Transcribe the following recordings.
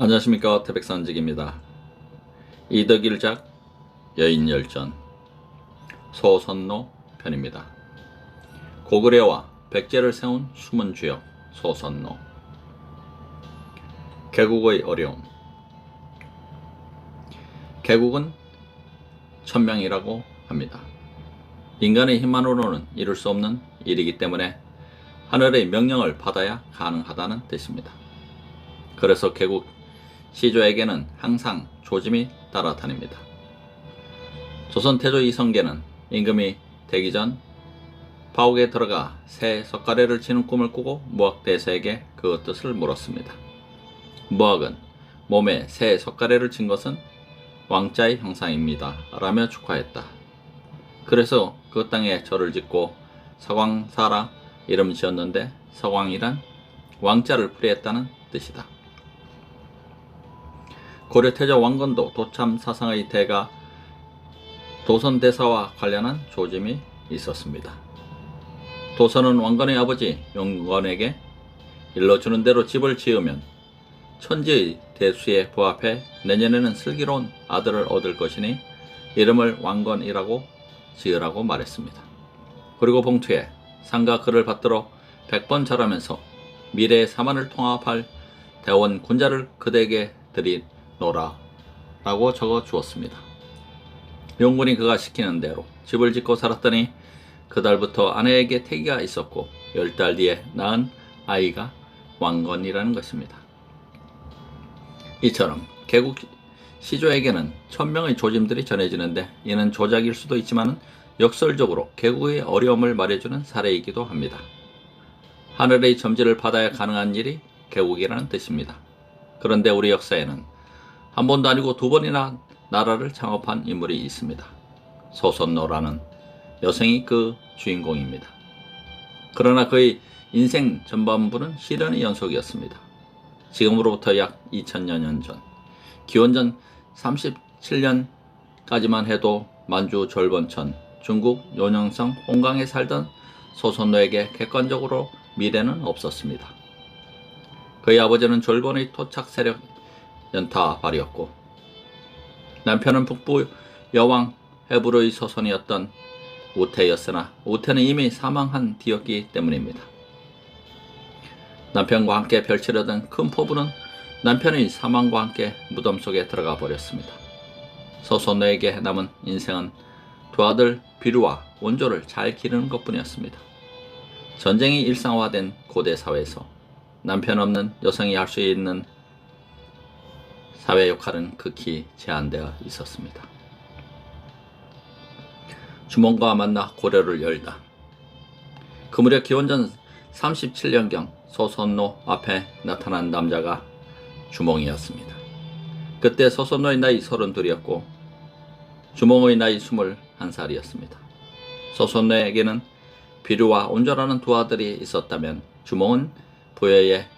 안녕하십니까. 태백산직입니다. 이덕일작 여인열전 소선노 편입니다. 고구려와 백제를 세운 숨은 주역 소선노. 개국의 어려움. 개국은 천명이라고 합니다. 인간의 힘만으로는 이룰 수 없는 일이기 때문에 하늘의 명령을 받아야 가능하다는 뜻입니다. 그래서 개국 시조에게는 항상 조짐이 따라다닙니다. 조선 태조 이성계는 임금이 되기 전 파옥에 들어가 새 석가래를 치는 꿈을 꾸고 무학대세에게 그 뜻을 물었습니다. 무학은 몸에 새 석가래를 친 것은 왕자의 형상입니다 라며 축하했다. 그래서 그 땅에 절을 짓고 서광사라 이름 지었는데 서광이란 왕자를 풀이했다는 뜻이다. 고려 태조 왕건도 도참 사상의 대가 도선대사와 관련한 조짐이 있었습니다. 도선은 왕건의 아버지 용건에게 일러주는 대로 집을 지으면 천지의 대수에 부합해 내년에는 슬기로운 아들을 얻을 것이니 이름을 왕건이라고 지으라고 말했습니다. 그리고 봉투에 상가 그를 받들어 100번 절하면서 미래의 사만을 통합할 대원 군자를 그대에게 드리노라 라고 적어 주었습니다. 용군이 그가 시키는 대로 집을 짓고 살았더니 그달부터 아내에게 태기가 있었고 10달 뒤에 낳은 아이가 왕건이라는 것입니다. 이처럼 개국 시조에게는 천명의 조짐들이 전해지는데 이는 조작일 수도 있지만 역설적으로 개국의 어려움을 말해주는 사례이기도 합니다. 하늘의 점지를 받아야 가능한 일이 개국이라는 뜻입니다. 그런데 우리 역사에는 한 번도 아니고 2번이나 나라를 창업한 인물이 있습니다. 소선노라는 여성이 그 주인공입니다. 그러나 그의 인생 전반부는 시련의 연속이었습니다. 지금으로부터 약 2000여 년 전, 기원전 37년까지만 해도 만주 졸본천, 중국 요녕성 홍강에 살던 소선노에게 객관적으로 미래는 없었습니다. 그의 아버지는 졸본의 토착 세력 연타발이었고 남편은 북부 여왕 해부르의 서손이었던 우태였으나 우태는 이미 사망한 뒤였기 때문입니다. 남편과 함께 펼치려던 큰 포부는 남편의 사망과 함께 무덤 속에 들어가 버렸습니다. 소선노에게 남은 인생은 두 아들 비루와 원조를 잘 기르는 것뿐이었습니다. 전쟁이 일상화된 고대 사회에서 남편 없는 여성이 할 수 있는 사회 역할은 극히 제한되어 있었습니다. 주몽과 만나 고려를 열다. 그 무렵 기원전 37년경 소선노 앞에 나타난 남자가 주몽이었습니다. 그때 소선노의 나이 32이었고 주몽의 나이 21살이었습니다. 소선노에게는 비루와 온조라는 두 아들이 있었다면 주몽은 부여에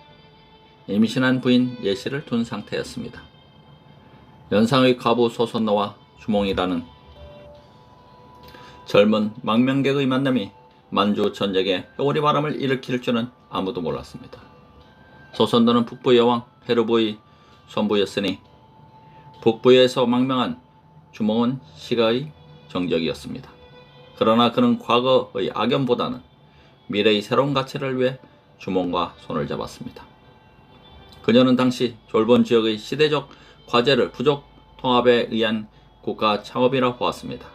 임신한 부인 예시를 둔 상태였습니다. 연상의 과부 소선노와 주몽이라는 젊은 망명객의 만남이 만주 전쟁에 회오리 바람을 일으킬 줄은 아무도 몰랐습니다. 소선노는 북부 여왕 헤르부의 손부였으니 북부에서 망명한 주몽은 시가의 정적이었습니다. 그러나 그는 과거의 악연보다는 미래의 새로운 가치를 위해 주몽과 손을 잡았습니다. 그녀는 당시 졸본 지역의 시대적 과제를 부족 통합에 의한 국가 창업이라 보았습니다.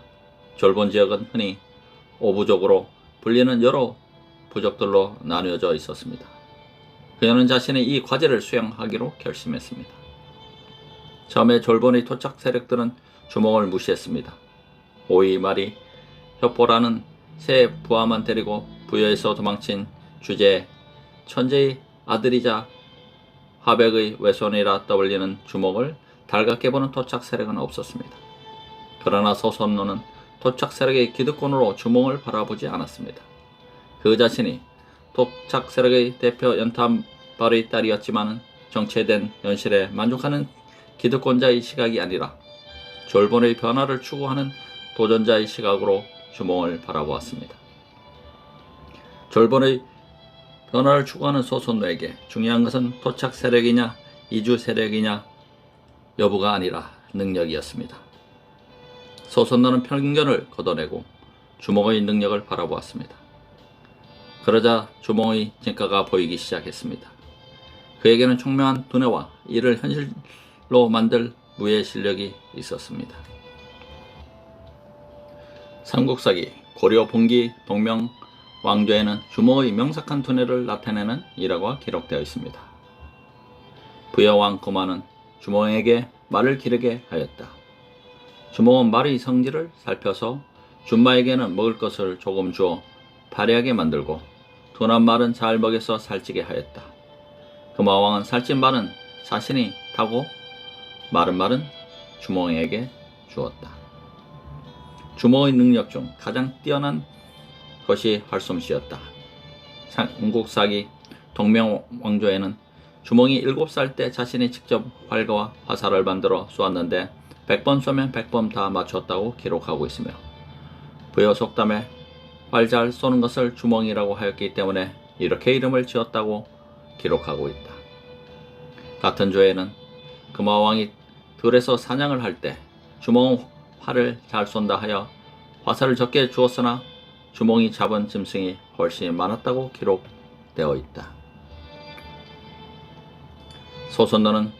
졸본 지역은 흔히 오부족으로 불리는 여러 부족들로 나뉘어져 있었습니다. 그녀는 자신의 이 과제를 수행하기로 결심했습니다. 처음에 졸본의 토착 세력들은 주몽을 무시했습니다. 오이 말이 협보라는 새 부하만 데리고 부여에서 도망친 주제 천재의 아들이자 화백의 외손이라 떠올리는 주몽을 달갑게 보는 토착 세력은 없었습니다. 그러나 소선노는 토착 세력의 기득권으로 주몽을 바라보지 않았습니다. 그 자신이 토착 세력의 대표 연탄발의 딸이었지만 정체된 현실에 만족하는 기득권자의 시각이 아니라 졸본의 변화를 추구하는 도전자의 시각으로 주몽을 바라보았습니다. 졸본의 변화를 추구하는 소선노에게 중요한 것은 토착 세력이냐 이주 세력이냐 여부가 아니라 능력이었습니다. 소선노는 편견을 걷어내고 주몽의 능력을 바라보았습니다. 그러자 주몽의 진가가 보이기 시작했습니다. 그에게는 총명한 두뇌와 이를 현실로 만들 무예 실력이 있었습니다. 삼국사기 고려 봉기 동명 왕조에는 주몽의 명석한 두뇌를 나타내는 일화가 기록되어 있습니다. 부여왕 고만은 주몽에게 말을 기르게 하였다. 주몽은 말의 성질을 살펴서 준마에게는 먹을 것을 조금 주어 발휘하게 만들고 둔한 말은 잘 먹여서 살찌게 하였다. 금화왕은 살찐 말은 자신이 타고 마른 말은 주몽에게 주었다. 주몽의 능력 중 가장 뛰어난 것이 활솜씨였다. 삼국사기 동명왕조에는 주몽이 7살 때 자신이 직접 활과 화살을 만들어 쏘았는데 100번 쏘면 100번 다 맞췄다고 기록하고 있으며 부여 속담에 활 잘 쏘는 것을 주몽이라고 하였기 때문에 이렇게 이름을 지었다고 기록하고 있다. 같은 조에는 금화왕이 들에서 사냥을 할 때 주몽은 활을 잘 쏜다 하여 화살을 적게 주었으나 주몽이 잡은 짐승이 훨씬 많았다고 기록되어 있다. 소선노는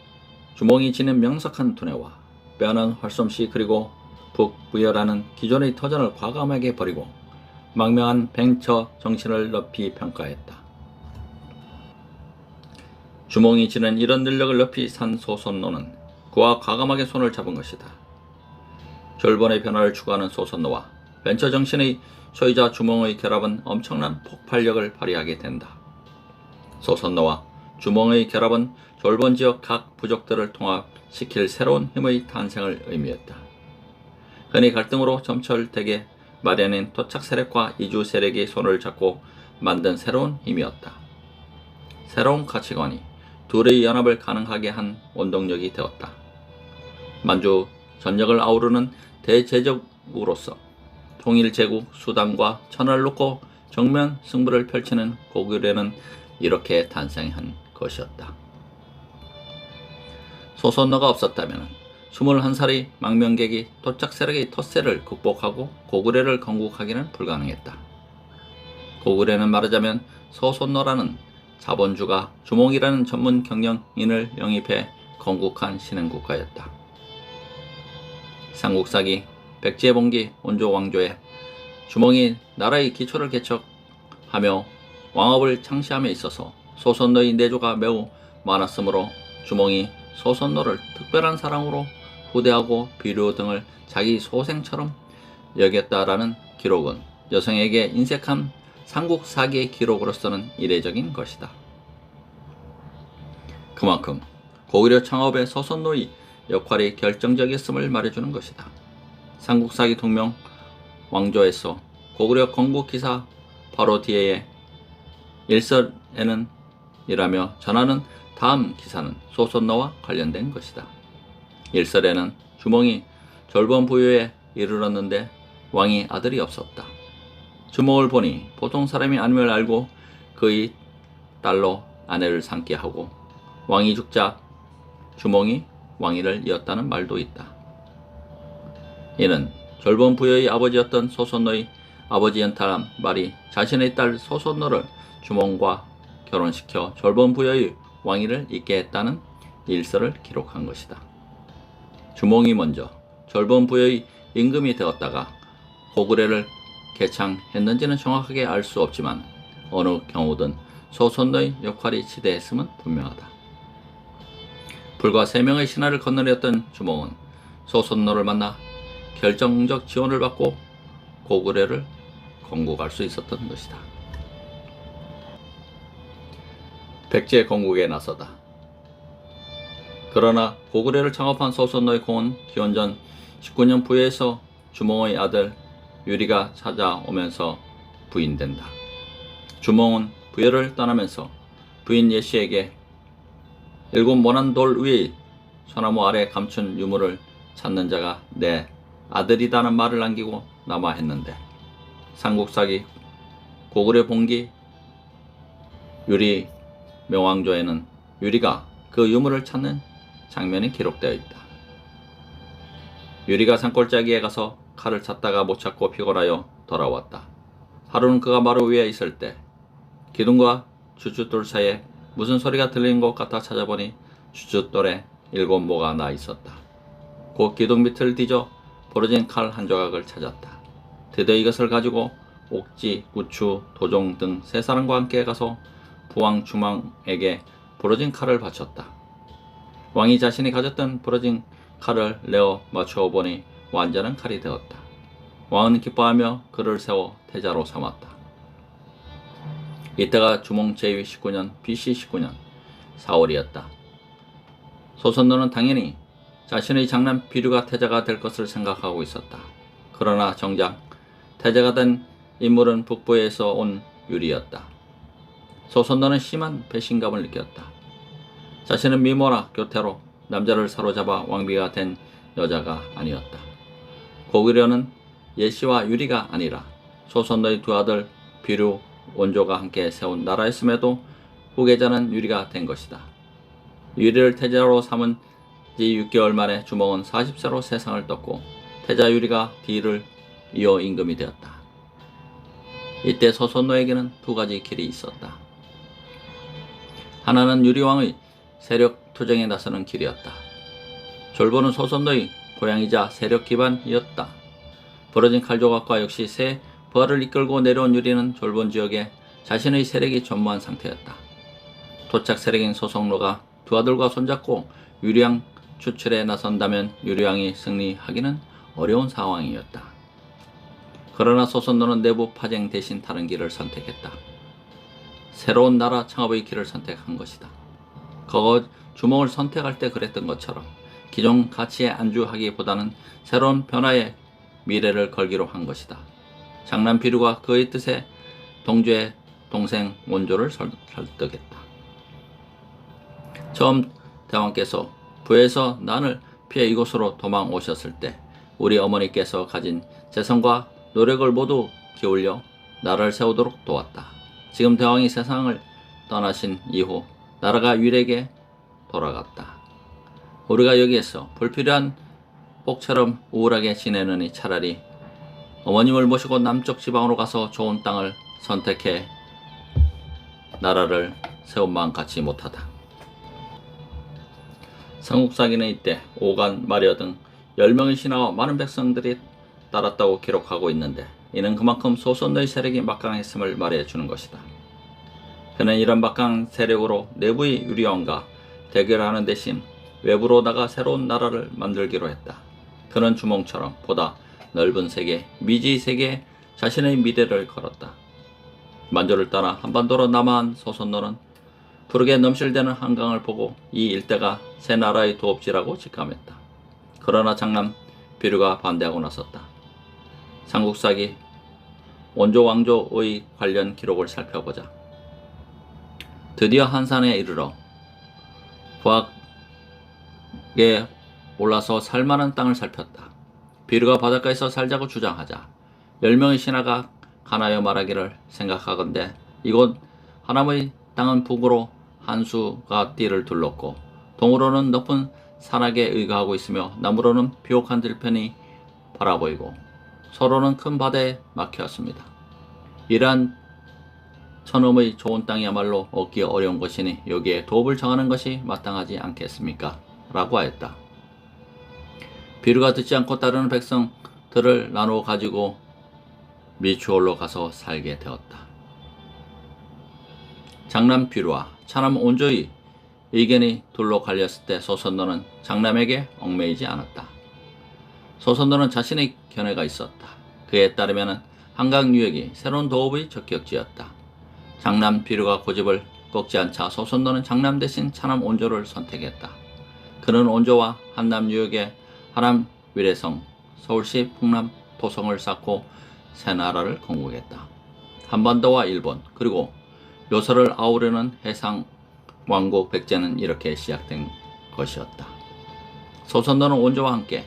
주몽이 지닌 명석한 두뇌와 빼어난 활솜씨 그리고 북부여라는 기존의 터전을 과감하게 버리고 망명한 벤처 정신을 높이 평가했다. 주몽이 지닌 이런 능력을 높이 산 소선노는 그와 과감하게 손을 잡은 것이다. 결번의 변화를 추구하는 소선노와 벤처 정신의 소유자 주몽의 결합은 엄청난 폭발력을 발휘하게 된다. 소선노와 주몽의 결합은 졸본 지역 각 부족들을 통합시킬 새로운 힘의 탄생을 의미했다. 흔히 갈등으로 점철되게 마련인 토착 세력과 이주 세력이 손을 잡고 만든 새로운 힘이었다. 새로운 가치관이 둘의 연합을 가능하게 한 원동력이 되었다. 만주 전역을 아우르는 대제국으로서 통일제국 수단과 천을 놓고 정면 승부를 펼치는 고구려는 이렇게 탄생한 것이었다. 소선노가 없었다면 21살의 망명객이 토착 세력의 텃세를 극복하고 고구려를 건국하기는 불가능했다. 고구려는 말하자면 소선노라는 자본주가 주몽이라는 전문 경영인을 영입해 건국한 신흥국가였다. 삼국사기 백제봉기 온조 왕조에 주몽이 나라의 기초를 개척하며 왕업을 창시함에 있어서 소선노의 내조가 매우 많았으므로 주몽이 소선노를 특별한 사랑으로 후대하고 비료 등을 자기 소생처럼 여겼다라는 기록은 여성에게 인색한 삼국사기의 기록으로서는 이례적인 것이다. 그만큼 고구려 창업에 소선노의 역할이 결정적이었음을 말해주는 것이다. 삼국사기 동명 왕조에서 고구려 건국 기사 바로 뒤에 일설에는 이라며 전하는 다음 기사는 소선노와 관련된 것이다. 일설에는 주몽이 졸본 부유에 이르렀는데 왕이 아들이 없었다. 주몽을 보니 보통 사람이 아님을 알고 그의 딸로 아내를 삼게 하고 왕이 죽자 주몽이 왕위를 이었다는 말도 있다. 이는 졸본 부여의 아버지였던 소선노의 아버지였다는 말이 자신의 딸 소선노를 주몽과 결혼시켜 졸본 부여의 왕위를 잇게 했다는 일설을 기록한 것이다. 주몽이 먼저 졸본 부여의 임금이 되었다가 고구려를 개창했는지는 정확하게 알 수 없지만 어느 경우든 소선노의 역할이 지대했음은 분명하다. 불과 3명의 신하를 건너렸던 주몽은 소선노를 만나 결정적 지원을 받고 고구려를 건국할 수 있었던 것이다. 백제 건국에 나서다. 그러나 고구려를 창업한 소선노의 공은 기원전 19년 부여에서 주몽의 아들 유리가 찾아오면서 부인된다. 주몽은 부여를 떠나면서 부인 예시에게 7 모난 돌 위의 소나무 아래 감춘 유물을 찾는 자가 내 아들이다는 말을 남기고 남아 했는데 삼국사기 고구려 봉기 유리 명왕조에는 유리가 그 유물을 찾는 장면이 기록되어 있다. 유리가 산골짜기에 가서 칼을 찾다가 못 찾고 피곤하여 돌아왔다. 하루는 그가 마루 위에 있을 때 기둥과 주춧돌 사이에 무슨 소리가 들리는 것 같아 찾아보니 주춧돌에 7모가 나 있었다. 곧 기둥 밑을 뒤져 부러진 칼 한 조각을 찾았다. 드디어 이것을 가지고 옥지, 구추, 도종 등 세 사람과 함께 가서 부왕 주망에게 부러진 칼을 바쳤다. 왕이 자신이 가졌던 부러진 칼을 내어 맞추어 보니 완전한 칼이 되었다. 왕은 기뻐하며 그를 세워 태자로 삼았다. 이때가 주몽 제2 19년 BC 19년 4월이었다. 소선노는 당연히 자신의 장남 비류가 태자가 될 것을 생각하고 있었다. 그러나 정작 태자가 된 인물은 북부에서 온 유리였다. 소선노는 심한 배신감을 느꼈다. 자신은 미모나 교태로 남자를 사로잡아 왕비가 된 여자가 아니었다. 고구려는 예시와 유리가 아니라 소선노의 두 아들 비류, 원조가 함께 세운 나라였음에도 후계자는 유리가 된 것이다. 유리를 태자로 삼은 지 6개월 만에 주몽은 40세로 세상을 떴고 태자 유리가 뒤를 이어 임금이 되었다. 이때 소선노에게는 두 가지 길이 있었다. 하나는 유리왕의 세력 투쟁에 나서는 길이었다. 졸보는 소선노의 고향이자 세력 기반이었다. 부러진 칼조각과 역시 새 부하를 이끌고 내려온 유리는 졸본 지역에 자신의 세력이 전무한 상태였다. 토착 세력인 소선노가 두 아들과 손잡고 유리왕 추출에 나선다면 유리왕이 승리하기는 어려운 상황이었다. 그러나 소선노는 내부 파쟁 대신 다른 길을 선택했다. 새로운 나라 창업의 길을 선택한 것이다. 거거 주몽을 선택할 때 그랬던 것처럼 기존 가치에 안주하기보다는 새로운 변화의 미래를 걸기로 한 것이다. 장남 비류가 그의 뜻에 동조의 동생 원조를 설득했다. 처음 대왕께서 부에서 난을 피해 이곳으로 도망 오셨을 때 우리 어머니께서 가진 재성과 노력을 모두 기울여 나라를 세우도록 도왔다. 지금 대왕이 세상을 떠나신 이후 나라가 유리에게 돌아갔다. 우리가 여기에서 불필요한 복처럼 우울하게 지내느니 차라리 어머님을 모시고 남쪽 지방으로 가서 좋은 땅을 선택해 나라를 세운 마음 같지 못하다. 삼국사기는 이때 오간, 마려 등 10명의 신하와 많은 백성들이 따랐다고 기록하고 있는데 이는 그만큼 소선노의 세력이 막강했음을 말해주는 것이다. 그는 이런 막강한 세력으로 내부의 유리왕과 대결하는 대신 외부로다가 새로운 나라를 만들기로 했다. 그는 주몽처럼 보다 넓은 세계, 미지 세계에 자신의 미래를 걸었다. 만주를 떠나 한반도로 남아한 소선노는 푸르게 넘실대는 한강을 보고 이 일대가 새 나라의 도읍지라고 직감했다. 그러나 장남 비류가 반대하고 나섰다. 삼국사기 원조 왕조의 관련 기록을 살펴보자. 드디어 한산에 이르러 부학에 올라서 살만한 땅을 살폈다. 비류가 바닷가에서 살자고 주장하자 10명의 신하가 가나여 말하기를 생각하건대 이곳 하남의 땅은 북으로 한수가 띠를 둘렀고 동으로는 높은 산악에 의거하고 있으며 남으로는 비옥한 들판이 바라보이고 서로는 큰 바다에 막혔습니다. 이러한 천음의 좋은 땅이야말로 얻기 어려운 것이니 여기에 도읍을 정하는 것이 마땅하지 않겠습니까? 라고 하였다. 비류가 듣지 않고 따르는 백성들을 나누어 가지고 미추홀로 가서 살게 되었다. 장남 비류와 차남 온조의 의견이 둘로 갈렸을 때 소선노는 장남에게 얽매이지 않았다. 소선노는 자신의 견해가 있었다. 그에 따르면 한강 유역이 새로운 도읍의 적격지였다. 장남 비류가 고집을 꺾지 않자 소선노는 장남 대신 차남 온조를 선택했다. 그는 온조와 한남 유역에 하남 위례성, 서울시 풍남 토성을 쌓고 새 나라를 건국했다. 한반도와 일본 그리고 요서를 아우르는 해상 왕국 백제는 이렇게 시작된 것이었다. 소선노는 온조와 함께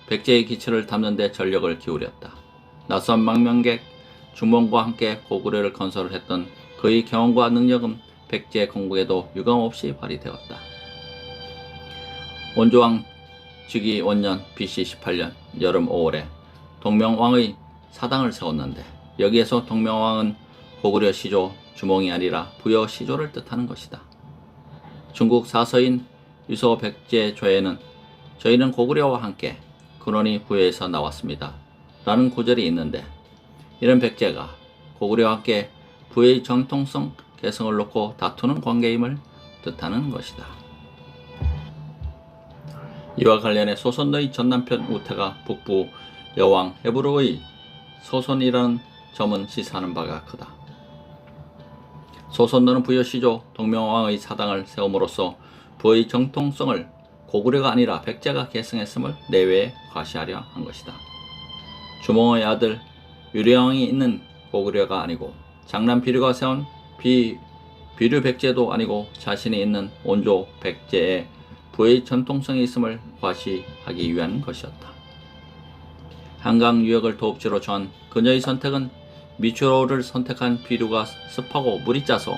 백제의 기치를 담는 데 전력을 기울였다. 낯선 망명객 주몽과 함께 고구려를 건설을 했던 그의 경험과 능력은 백제 건국에도 유감없이 발휘되었다. 원조왕 즉위 원년 BC 18년 여름 5월에 동명왕의 사당을 세웠는데, 여기에서 동명왕은 고구려 시조 주몽이 아니라 부여 시조를 뜻하는 것이다. 중국 사서인 유서 백제조에는 저희는 고구려와 함께 근원이 부여에서 나왔습니다 라는 구절이 있는데, 이런 백제가 고구려와 함께 부여의 정통성 개성을 놓고 다투는 관계임을 뜻하는 것이다. 이와 관련해 소선너의 전남편 우태가 북부 여왕 헤브르의 소선이라는 점은 시사하는 바가 크다. 소선너는 부여시조 동명왕의 사당을 세움으로써 부의 정통성을 고구려가 아니라 백제가 계승했음을 내외에 과시하려 한 것이다. 주몽의 아들 유령이 있는 고구려가 아니고 장남 비류가 세운 비류 백제도 아니고 자신이 있는 원조 백제의 부의 전통성이 있음을 과시하기 위한 것이었다. 한강 유역을 도읍지로 정한 그녀의 선택은 미추홀을 선택한 비류가 습하고 물이 짜서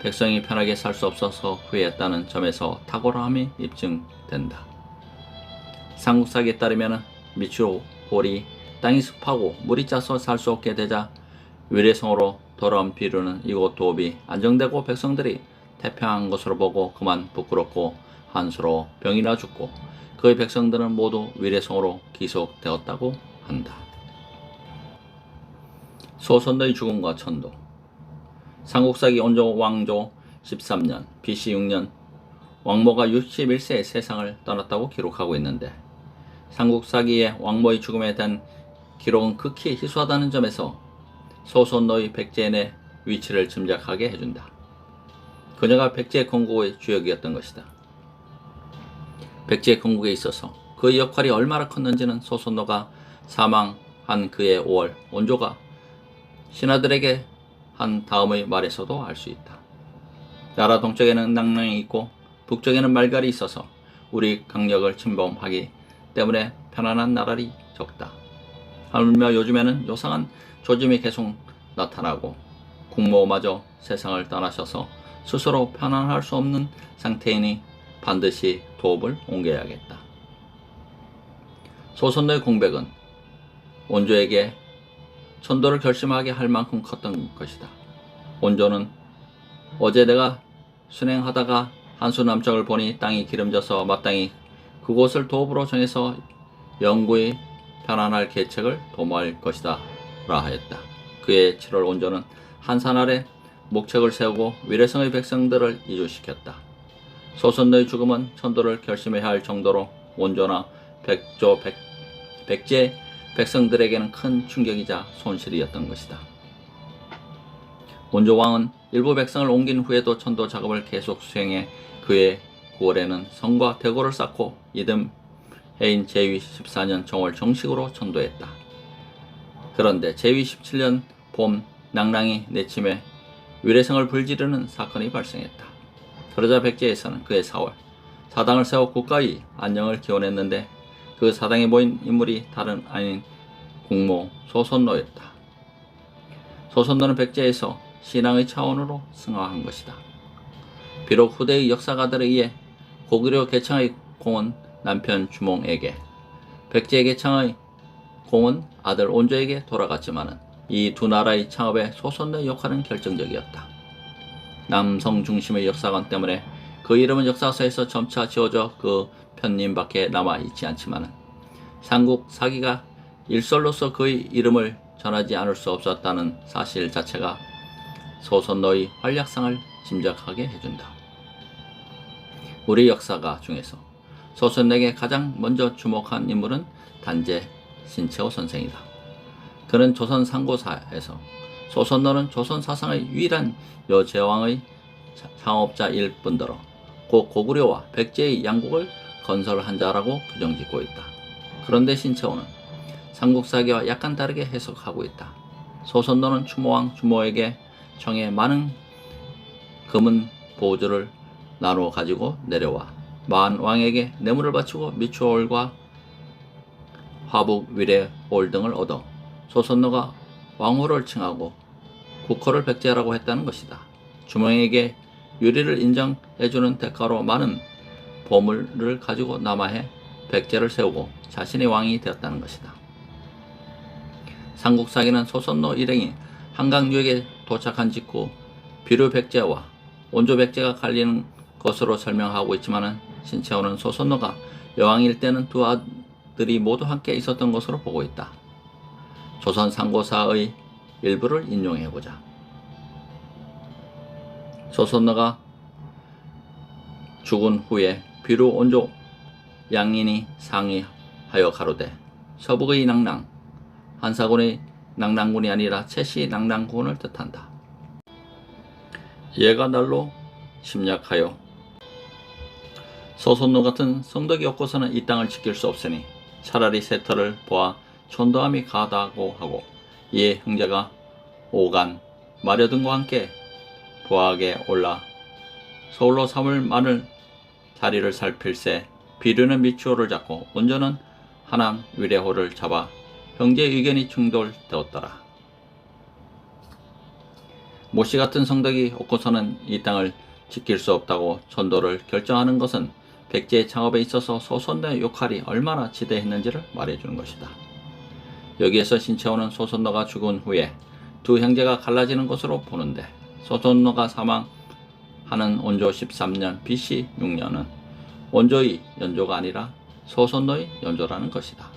백성이 편하게 살 수 없어서 후회했다는 점에서 탁월함이 입증된다. 삼국사기에 따르면 미추홀이 땅이 습하고 물이 짜서 살 수 없게 되자 위례성으로 돌아온 비류는 이곳 도읍이 안정되고 백성들이 태평한 것으로 보고 그만 부끄럽고 한수로 병이나 죽고 그의 백성들은 모두 위례성으로 기속되었다고 한다. 소선너의 죽음과 천도. 삼국사기 원조 왕조 13년 BC 6년 왕모가 61세에 세상을 떠났다고 기록하고 있는데, 삼국사기의 왕모의 죽음에 대한 기록은 극히 희소하다는 점에서 소선너의 백제의 위치를 짐작하게 해준다. 그녀가 백제 건국의 주역이었던 것이다. 백제 건국에 있어서 그의 역할이 얼마나 컸는지는 소선너가 사망한 그해 5월 원조가 신하들에게 한 다음의 말에서도 알 수 있다. 나라 동쪽에는 낭랑이 있고 북쪽에는 말갈이 있어서 우리 강력을 침범하기 때문에 편안한 나라리 적다. 하물며 요즘에는 요상한 조짐이 계속 나타나고 국모마저 세상을 떠나셔서 스스로 편안할 수 없는 상태이니 반드시 도읍을 옮겨야겠다. 소선너의 공백은 원조에게 천도를 결심하게 할 만큼 컸던 것이다. 원조는 어제 내가 순행하다가 한수 남쪽을 보니 땅이 기름져서 마땅히 그곳을 도읍으로 정해서 영구히 편안할 계책을 도모할 것이다 라 하였다. 그해 7월 원조는 한산 아래 목책을 세우고 위례성의 백성들을 이주시켰다. 소선너의 죽음은 천도를 결심해야 할 정도로 원조나 백제 백성들에게는 큰 충격이자 손실이었던 것이다. 원조 왕은 일부 백성을 옮긴 후에도 천도 작업을 계속 수행해 그해 9월에는 성과 대고를 쌓고 이듬 해인 제위 14년 정월 정식으로 천도했다. 그런데 제위 17년 봄 낭랑이 내침해 위례성을 불지르는 사건이 발생했다. 그러자 백제에서는 그해 4월 사당을 세워 국가의 안녕을 기원했는데 그 사당에 모인 인물이 다른 아닌 국모 소선노였다. 소선노는 백제에서 신앙의 차원으로 승화한 것이다. 비록 후대의 역사가들에 의해 고구려 개창의 공은 남편 주몽에게, 백제 개창의 공은 아들 온조에게 돌아갔지만 이 두 나라의 창업에 소선노의 역할은 결정적이었다. 남성 중심의 역사관 때문에 그 이름은 역사서에서 점차 지워져 그 편님밖에 남아있지 않지만 삼국 사기가 일설로서 그의 이름을 전하지 않을 수 없었다는 사실 자체가 소선노의 활약상을 짐작하게 해준다. 우리 역사가 중에서 소선에게 가장 먼저 주목한 인물은 단재 신채호 선생이다. 그는 조선 상고사에서 소선노는 조선 사상의 유일한 여제왕의 상업자일 뿐더러 고구려와 백제의 양국을 건설한 자라고 규정짓고 있다. 그런데 신채호는 삼국사기와 약간 다르게 해석하고 있다. 소선노는 추모왕 주모에게 청해 많은 금은 보조를 나누어 가지고 내려와 만왕에게 뇌물을 바치고 미추홀과 화북, 위례홀 등을 얻어 소선노가 왕호를 칭하고 국호를 백제하라고 했다는 것이다. 주몽에게 유리를 인정해주는 대가로 많은 보물을 가지고 남아해 백제를 세우고 자신이 왕이 되었다는 것이다. 삼국사기는 소선노 일행이 한강유역에 도착한 직후 비류 백제와 원조 백제가 갈리는 것으로 설명하고 있지만 신채호는 소선노가 여왕일 때는 두 아들이 모두 함께 있었던 것으로 보고 있다. 조선 상고사의 일부를 인용해보자. 소선노가 죽은 후에 비류 원조 양인이 상의하여 가로되 서북의 낭랑, 한사군의 낭랑군이 아니라 채씨 낭랑군을 뜻한다. 얘가 날로 심약하여 소선노 같은 성덕이 없고서는 이 땅을 지킬 수 없으니 차라리 세터를 보아 촌도함이 가다고 하고, 이에 형제가 오간 마려등과 함께 부하에 올라 서울로 3월 만을 자리를 살필세 비류는 미추호를 잡고 원조는 하남 위례호를 잡아 형제의 의견이 충돌되었더라. 모씨 같은 성덕이 없고서는 이 땅을 지킬 수 없다고 전도를 결정하는 것은 백제의 창업에 있어서 소선노의 역할이 얼마나 지대했는지를 말해주는 것이다. 여기에서 신채호는 소선노가 죽은 후에 두 형제가 갈라지는 것으로 보는데, 소선노가 사망하는 원조 13년 BC 6년은 원조의 연조가 아니라 소선노의 연조라는 것이다.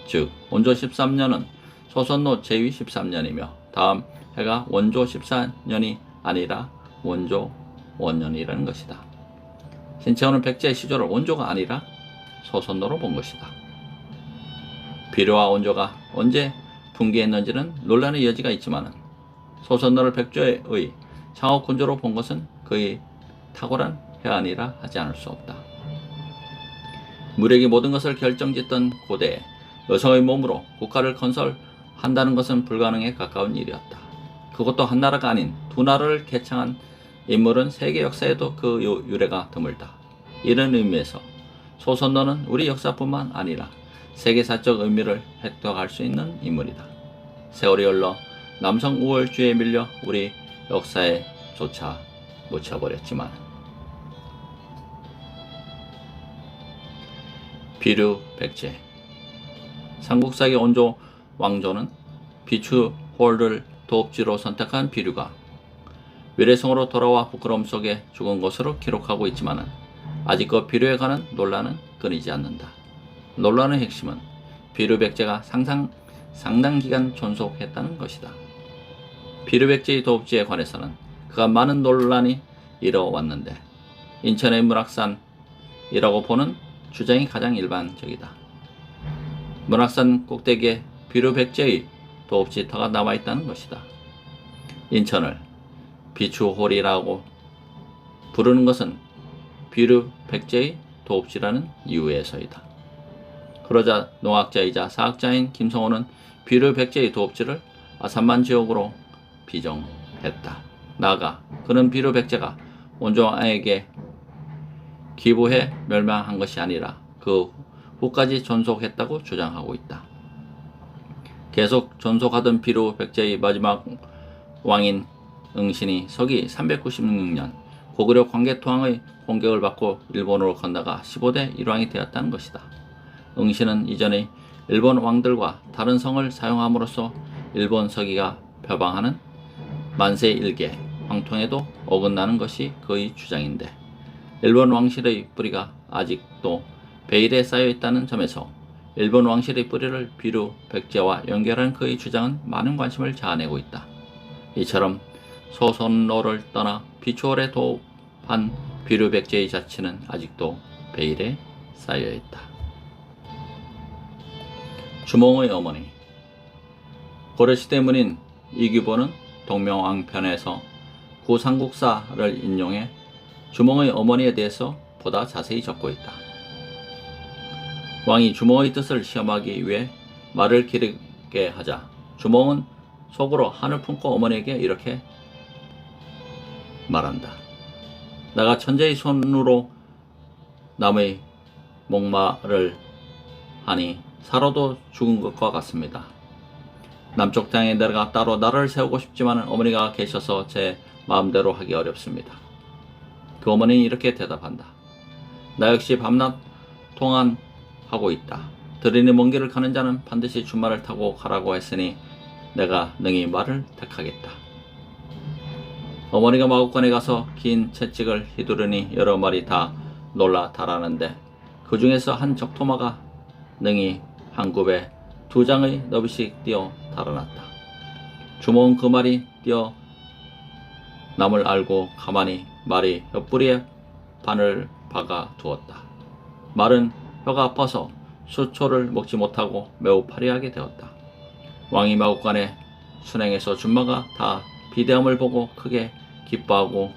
즉 원조 13년은 소선노 제위 13년이며 다음 해가 원조 14년이 아니라 원조 원년이라는 것이다. 신채호는 백제의 시조를 원조가 아니라 소선노로 본 것이다. 비류와 원조가 언제 분기했는지는 논란의 여지가 있지만 소선노를 백제의 창업 군주로 본 것은 그의 탁월한 해안이라 하지 않을 수 없다. 무력이 모든 것을 결정짓던 고대에 여성의 몸으로 국가를 건설한다는 것은 불가능에 가까운 일이었다. 그것도 한 나라가 아닌 두 나라를 개창한 인물은 세계 역사에도 그 유래가 드물다. 이런 의미에서 소선노는 우리 역사뿐만 아니라 세계사적 의미를 획득할 수 있는 인물이다. 세월이 흘러 남성 우월주의에 밀려 우리 역사에 조차 묻혀버렸지만, 비류 백제. 삼국사기 원조 왕조는 비추홀을 도읍지로 선택한 비류가 위례성으로 돌아와 부끄러움 속에 죽은 것으로 기록하고 있지만 아직도 비류에 관한 논란은 끊이지 않는다. 논란의 핵심은 비류 백제가 상당 기간 존속했다는 것이다. 비류 백제의 도읍지에 관해서는 그간 많은 논란이 일어왔는데 인천의 문학산이라고 보는 주장이 가장 일반적이다. 문학산 꼭대기에 비류 백제의 도읍지터가 남아있다는 것이다. 인천을 비추홀이라고 부르는 것은 비류 백제의 도읍지라는 이유에서이다. 그러자 농학자이자 사학자인 김성호는 비류 백제의 도읍지를 아산만 지역으로 비정했다. 나아가 그는 비류 백제가 원조왕에게 기부해 멸망한 것이 아니라 그 후까지 존속했다고 주장하고 있다. 계속 존속하던 비류 백제의 마지막 왕인 응신이 서기 396년 고구려 광개토왕의 공격을 받고 일본으로 건너가 15대 일왕이 되었다는 것이다. 응신은 이전의 일본 왕들과 다른 성을 사용함으로써 일본 서기가 표방하는 만세 일개 황통에도 어긋나는 것이 그의 주장인데, 일본 왕실의 뿌리가 아직도 베일에 쌓여 있다는 점에서 일본 왕실의 뿌리를 비류 백제와 연결한 그의 주장은 많은 관심을 자아내고 있다. 이처럼 소선노를 떠나 비추홀에 도읍한 비류 백제의 자취는 아직도 베일에 쌓여 있다. 주몽의 어머니. 고려시대 문인 이규보는 동명왕편에서 구삼국사를 인용해 주몽의 어머니에 대해서 보다 자세히 적고 있다. 왕이 주몽의 뜻을 시험하기 위해 말을 기르게 하자 주몽은 속으로 한을 품고 어머니에게 이렇게 말한다. 내가 천재의 손으로 남의 목마를 하니 살아도 죽은 것과 같습니다. 남쪽 땅에 내가 따로 나라를 세우고 싶지만 어머니가 계셔서 제 마음대로 하기 어렵습니다. 그 어머니는 이렇게 대답한다. 나 역시 밤낮 통한하고 있다. 들으니 먼 길을 가는 자는 반드시 준말을 타고 가라고 했으니 내가 능히 말을 택하겠다. 어머니가 마구간에 가서 긴 채찍을 휘두르니 여러 마리 다 놀라 달아는데 그 중에서 한 적토마가 능히 한 굽에 2장의 너비씩 뛰어 달아났다. 주먹은 그 말이 뛰어 남을 알고 가만히 말이 옆구리에 바늘 박아 두었다. 말은 혀가 아파서 수초를 먹지 못하고 매우 파리하게 되었다. 왕이 마구간에 순행해서 준마가 다 비대함을 보고 크게 기뻐하고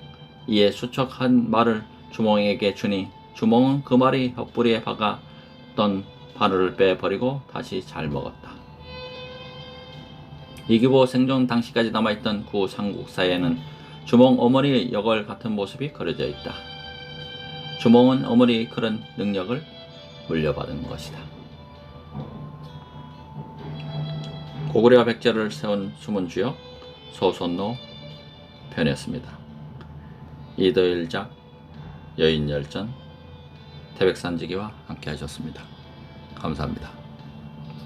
이에 수척한 말을 주몽에게 주니 주몽은 그 말이 옆구리에 박았던 바늘을 빼버리고 다시 잘 먹었다. 이규보 생존 당시까지 남아있던 구 삼국사에는 주몽 어머니의 여걸 같은 모습이 그려져 있다. 주몽은 어머니의 그런 능력을 물려받은 것이다. 고구려와 백제를 세운 숨은 주역 소손노 편이었습니다. 이도일작 여인열전 태백산지기와 함께 하셨습니다. 감사합니다.